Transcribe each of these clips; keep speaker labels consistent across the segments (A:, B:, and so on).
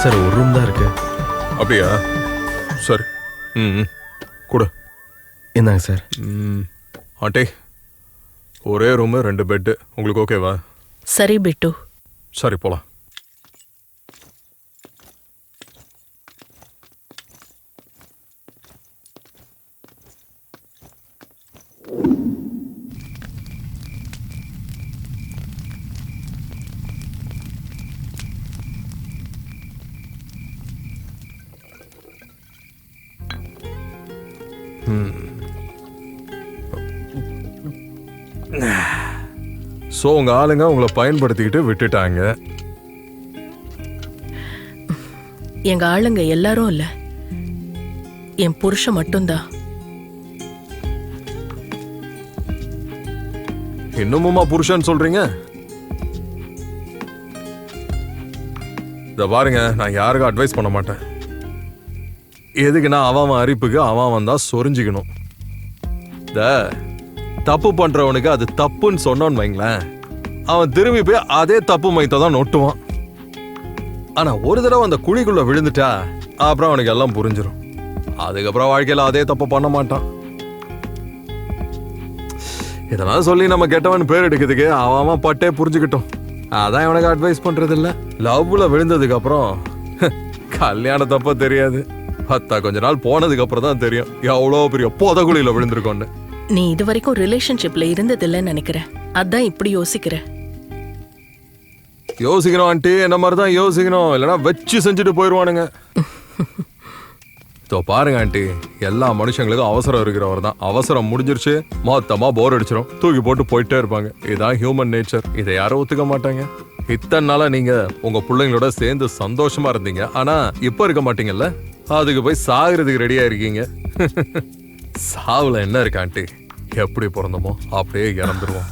A: Sir ஒரு room தான் இருக்கு.
B: அப்படியா? சரி. ம் கொடு.
A: என்னங்க சார்?
B: ஆண்டி, ஒரே ரூமு 2 பெட்டு உங்களுக்கு ஓகேவா?
C: சரி பிட்டு.
B: சரி போலாம். ஸோ உங்க ஆளுங்க உங்களை பயன்படுத்திக்கிட்டு விட்டுட்டாங்க.
C: எங்க ஆளுங்க எல்லாரும் இல்ல, என் புருஷன் மட்டும்தான்.
B: இன்னுமுமா புருஷன் சொல்றீங்க? இத பாருங்க, நான் யாருக்கும் அட்வைஸ் பண்ண மாட்டேன். எதுக்குன்னா அவன் அரிப்புக்கு அவன் தான் சொரிஞ்சுக்கணும். இந்த தப்பு பண்றவனுக்கு அது தப்புன்னு சொன்னோன்னு வைங்களேன், அவன் திரும்பி போய் அதே தப்பு மையத்தை தான் நொட்டுவான். ஆனா ஒரு தடவை அந்த குழிக்குள்ள விழுந்துட்டா அப்புறம் அவனுக்கு எல்லாம் புரிஞ்சிடும். அதுக்கப்புறம் வாழ்க்கையில அதே தப்பு பண்ண மாட்டான். இதெல்லாம் சொல்லி நம்ம கெட்டவன் பேர் எடுக்கிறதுக்கு அவன் பட்டே புரிஞ்சுக்கிட்டோம். அதான் இவனுக்கு அட்வைஸ் பண்றது இல்ல. லவ்ல விழுந்ததுக்கு அப்புறம் கல்யாணத்தப்ப தெரியாது, கொஞ்ச நாள் போனதுக்கு அப்புறம் தான் தெரியும் எவ்வளோ பெரிய பொதகுழியில விழுந்திருக்கோன்னு.
C: நீ இது வரைக்கும் ரிலேஷன்ஷிப்ல இருந்ததில்லைன்னு நினைக்கிறேன், அதான் இப்படி யோசிக்கிற.
B: யோசிக்கணும் ஆண்டி, என்ன மாதிரி தான் யோசிக்கணும், இல்லைன்னா வச்சு செஞ்சுட்டு போயிடுவானுங்க. பாருங்க ஆண்டி, எல்லா மனுஷங்களுக்கும் அவசரம் இருக்கிறவர் தான். அவசரம் முடிஞ்சிருச்சு மொத்தமா போர் அடிச்சிடும், தூக்கி போட்டு போயிட்டே இருப்பாங்க. இதுதான் ஹியூமன் நேச்சர். இதை யாரும் ஒத்துக்க மாட்டாங்க. இத்தனை நாளா நீங்க உங்க பிள்ளைங்களோட சேர்ந்து சந்தோஷமா இருந்தீங்க, ஆனா இப்ப இருக்க மாட்டீங்கல்ல. அதுக்கு போய் சாகுறதுக்கு ரெடியா இருக்கீங்க. சாவுல என்ன இருக்கு ஆண்டி? எப்படி பிறந்தோமோ அப்படியே இறந்துருவோம்.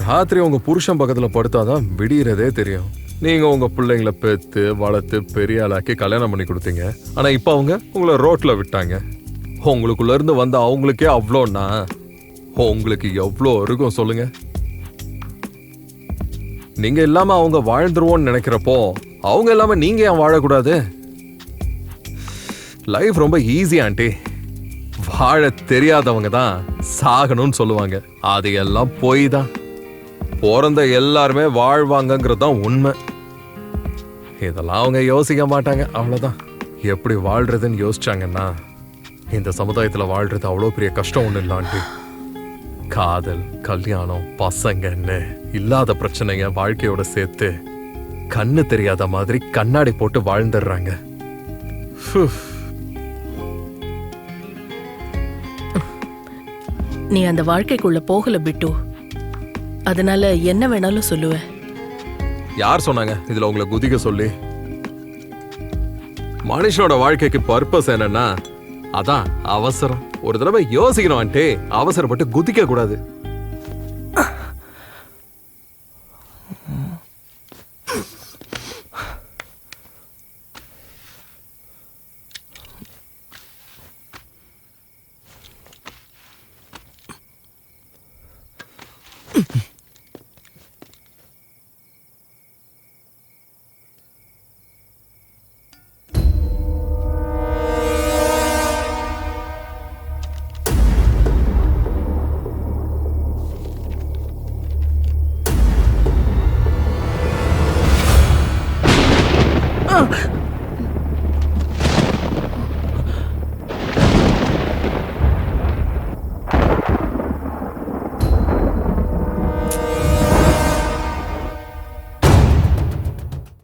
B: ராத்திரி உங்க புருஷன் பக்கத்துல படுத்தாதான் விடியறதே தெரியும். நீங்க உங்க பிள்ளைங்களை பெத்து வளர்த்து பெரிய ஆளாக்கி கல்யாணம் பண்ணி கொடுத்தீங்க. ஆனா இப்ப அவங்க உங்களை ரோட்ல விட்டாங்க. உங்களுக்குள்ள இருந்து வந்த அவங்களுக்கே அவ்வளோன்னா உங்களுக்கு எவ்வளோ இருக்கும் சொல்லுங்க. நீங்க இல்லாம அவங்க வாழ்ந்துருவோன்னு நினைக்கிறப்போ அவங்க இல்லாம நீங்க ஏன் வாழக்கூடாது? லைஃப் ரொம்ப ஈஸி ஆண்டி. வாழ தெரியாதவங்க தான் சாகணும்னு சொல்லுவாங்க. அது எல்லாம் போய் தான். பிறந்த எல்லாருமே வாழ்வாங்கிறது தான் உண்மை. இதெல்லாம் அவங்க யோசிக்க மாட்டாங்க, அவ்வளவுதான். எப்படி வாழ்றதுன்னு யோசிச்சாங்கன்னா இந்த சமுதாயத்துல வாழ்றது அவ்வளோ பெரிய கஷ்டம் ஒண்ணு இல்லை ஆண்டி. காதல், கல்யாணம், பசங்கன்னு இல்லாத பிரச்சனைங்க வாழ்க்கையோட சேர்த்து கண்ணு தெரியாத மாதிரி கண்ணாடி போட்டு வாழ்ந்துடுறாங்க.
C: நீ அந்த வாழ்க்கைக்குள்ள போகல பிட்டு, அதனால என்ன வேணாலும் சொல்லுவ.
B: யார் சொன்னாங்க இதுல உங்களை குதிக்க சொல்லி? மனுஷனோட வாழ்க்கைக்கு பர்பஸ் என்னன்னா அதான் அவசரம். ஒரு தடவை யோசிக்கணும் ஆண்டி, அவசரப்பட்டு குதிக்க கூடாது.